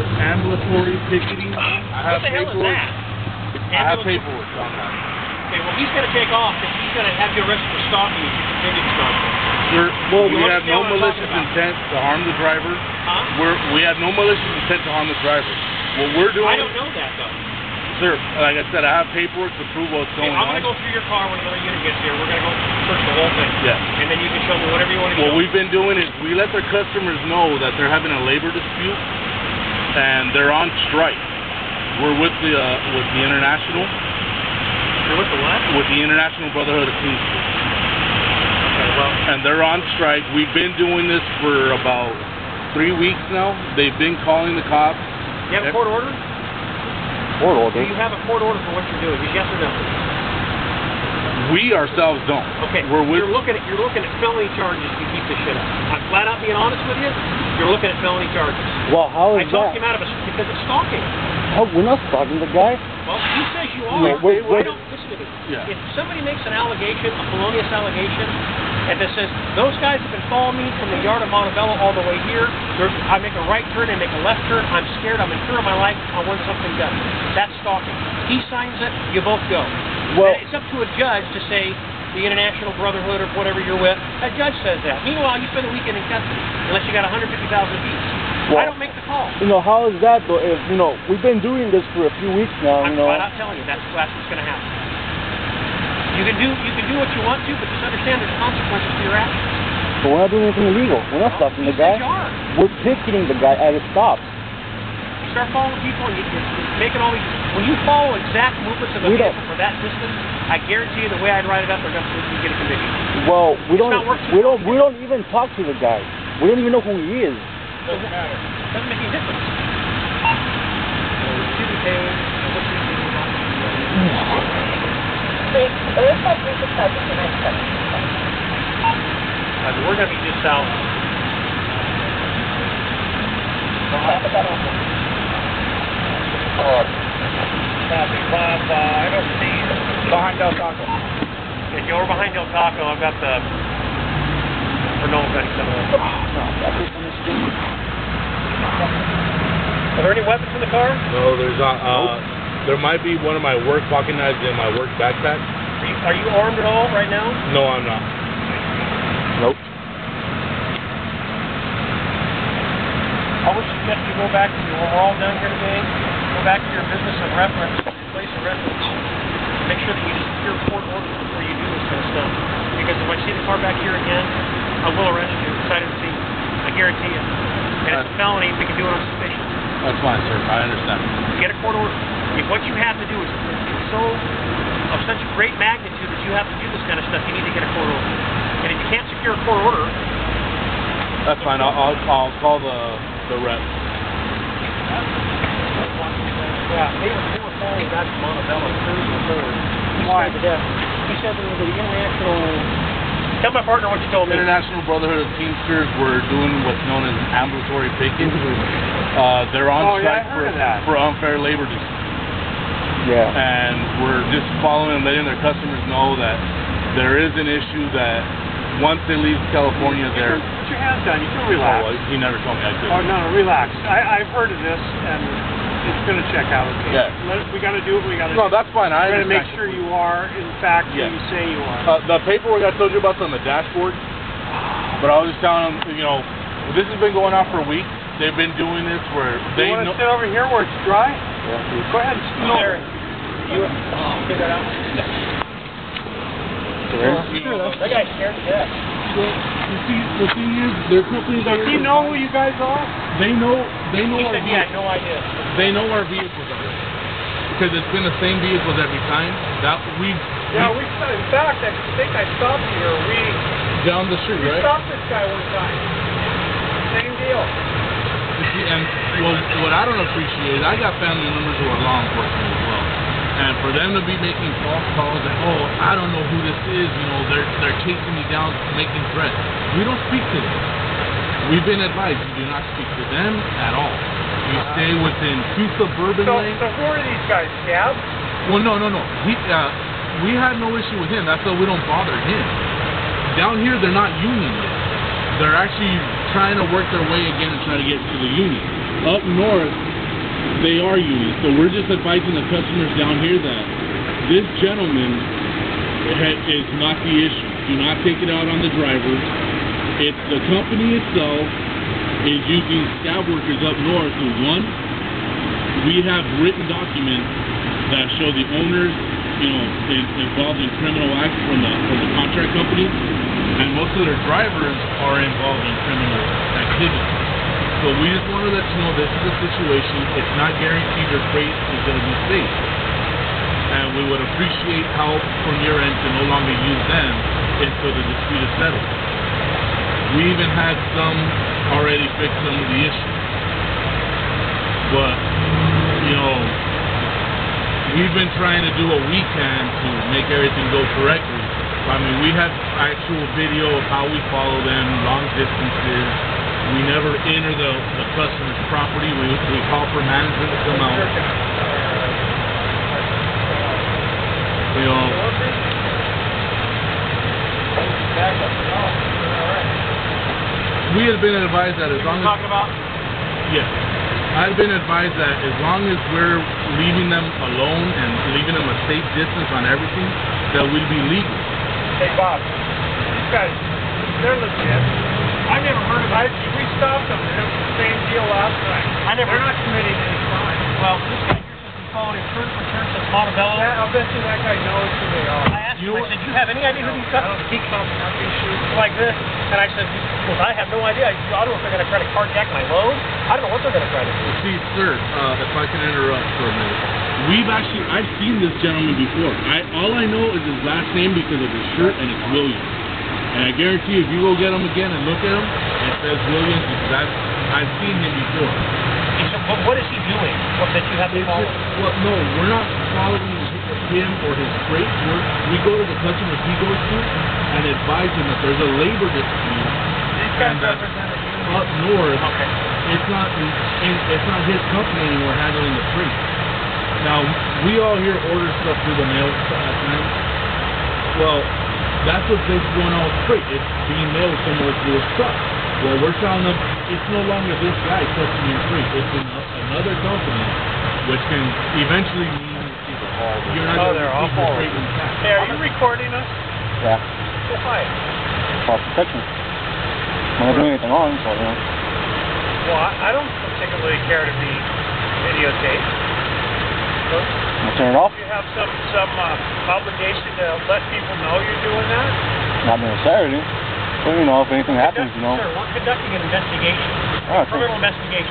ambulatory picketing. I have What the hell is paperwork. that? I have paperwork on that. Okay, well, he's going to take off because he's going to have you arrested for stalking if you continue to stalk him. Sir, Well, we you have no understand what I'm malicious talking about. intent to harm the driver. Huh? We have no malicious intent to harm the driver. What we're doing, I don't know that, though. sir, like I said, I have paperwork to prove what's Okay, going I'm on. going to go through your car when another unit gets here. We're going to go search the whole thing. Yeah. And then you can show me whatever you want to What show. we've been doing is we let their customers know that they're having a labor dispute and they're on strike. We're with the international. You're with the what? With the International Brotherhood of Teamsters. Okay, well, And they're on strike. We've been doing this for about 3 weeks now. They've been calling the cops. you have a court order? Court Do order. you have a court order for what you're doing? Is yes or no? We ourselves don't. Okay, We're with. you're looking at felony charges if you keep this shit up. I'm flat out being honest with you. You're looking at felony charges. Well, how I is talked that? him out of it because it's stalking. How, we're not stalking the guy. Well, he says you are. No, wait, I wait. don't listen to me. Yeah. If somebody makes an allegation, a felonious allegation, and that says those guys have been following me from the yard of Montebello all the way here, I make a right turn and make a left turn. I'm scared. I'm in fear of my life. I want something done. That's stalking. He signs it. You both go. Well- And it's up to a judge to say the International Brotherhood or whatever you're with. A judge says that. Meanwhile, you spend a weekend in custody unless you got 150,000 apiece. Well, I don't make the call. How is that though? If we've been doing this for a few weeks now. I'm flat out telling you that's what's going to happen. You can do what you want to, but just understand there's consequences to your actions. But we're not doing anything illegal. We're not stalking the guy. You are. We're picketing the guy at his stop. You start following people and you're making all these. When you follow exact movements of a We vehicle don't- for that distance, I guarantee you the way I'd write it up, they're going to get a conviction. Well, we don't not working. even talk to the guy. We don't even know who he is. Doesn't matter. Doesn't make any difference. Should be paid. We're going to be just south. I don't see you. Behind Del Taco. If you're behind Del Taco, I've got the. Or no, I've got Are there any weapons in the car? No, there's not. There might be one of my work pocket knives in my work backpack. Are you armed at all right now? No, I'm not. Nope. I would suggest you go back to when we're all done here today. Go back to your business of reference, your place of reference. Make sure that you secure court order before you do this kind of stuff. Because if I see the car back here again, I will arrest you. Cited the scene. I guarantee it. And it's a felony. We can do it on suspicion. That's fine, sir. I understand. Get a court order. If what you have to do is so of such great magnitude that you have to do this kind of stuff, you need to get a court order. And if you can't secure a court order, That's fine. I'll call the rep. yeah, they were following guys from Montebello, cruising forward. He scared to death. He said that the international. Tell my partner what you told me. International Brotherhood of Teamsters were doing what's known as ambulatory picketing. They're on strike for unfair labor dispute. Yeah. And we're just following and letting their customers know that there is an issue that once they leave California, they're. Put your hands down. You can relax. Oh, he never told me I could. Oh, no, relax. I've heard of this, and it's going to check out. Okay? Yeah. We got to do what we got to do. No, that's fine. I We're going to make understand. sure you are, in fact, who Yeah. you say you are. The paperwork I told you about on the dashboard, but I was just telling them, this has been going on for a week. They've been doing this where they You want know. to sit over here where it's dry? Yeah. Go ahead and sit over. You figure that out. That guy's scared to death. The thing is, their companies Does he know who you guys are? They know He our said he had no idea. They know our vehicles already because it's been the same vehicles every time. That we Yeah, in fact, I think I stopped here. We down the street, right? stopped this guy one time. Same deal. And what I don't appreciate is I got family members who are law enforcement as well. And for them to be making false calls that, I don't know who this is, they're chasing me down, making threats. We don't speak to them. We've been advised you do not speak to them at all. You stay within 2 suburban lanes. So who are these guys, Cab? Well, no. We had no issue with him. That's why we don't bother him. Down here, they're not union yet. They're actually trying to work their way again and try to get to the union. Up north, They are union. So we're just advising the customers down here that this gentleman is not the issue. Do not take it out on the driver. It's the company itself is using scab workers up north who, one, we have written documents that show the owners, you know, is involved in criminal acts from the contract company, and most of their drivers are involved in criminal activity. So we just want to let you know this is a situation. It's not guaranteed your freight is going to be safe. And we would appreciate help from your end to no longer use them until the dispute is settled. We even had some already fix some of the issues. But, you know, we've been trying to do what we can to make everything go correctly. I mean, we have actual video of how we follow them, long distances. We never enter the customer's property. We call for management to come out. You know, we had been advised that as long as... Talking about? Yes. I've been advised that as long as we're leaving them alone and leaving them a safe distance on everything, that we'd be legal. Hey, Bob, these guys, they're legit. I've never heard of it. We stopped them, and it was the same deal last night. They're not committing any crime. Well, this guy here says he's following insurance since Montebello. Yeah, I'll bet you that guy knows who they are. I asked him, I said, do you have any idea who these customers He comes up and shoots. like this? And I said, well, I have no idea. I don't know if they're going to try to carjack my load. I don't know what they're going to try to do. See, sir, if I can interrupt for a minute. I've seen this gentleman before. All I know is his last name because of his shirt, and it's Williams. And I guarantee if you go get him again and look at him, it says Williams because I've seen him before. And so, what is he doing? What that you have to follow? Well, no, we're not following him or his freight. We go to the customers he goes to and advise him that there's a labor dispute. These guys represent a union. Up north, Okay. it's not his company anymore handling the freight. Now, we all here order stuff through the mail at times. Well, that's what's basically going on with freight. It's being mailed somewhere through a truck. Well, we're telling them it's no longer this guy touching your freight. It's another company, which can eventually mean you're not going to receive your freight intact. Hey, are you recording us? Yeah. Well, hi. For protection. I'm not doing anything wrong, so, you know. Well, I don't particularly care to be videotaped. I'll turn it off. Do you have some obligation to let people know you're doing that? Not necessarily. But, you know, if anything happens, you know. Sir, we're conducting an investigation. Oh, cool. Criminal investigation.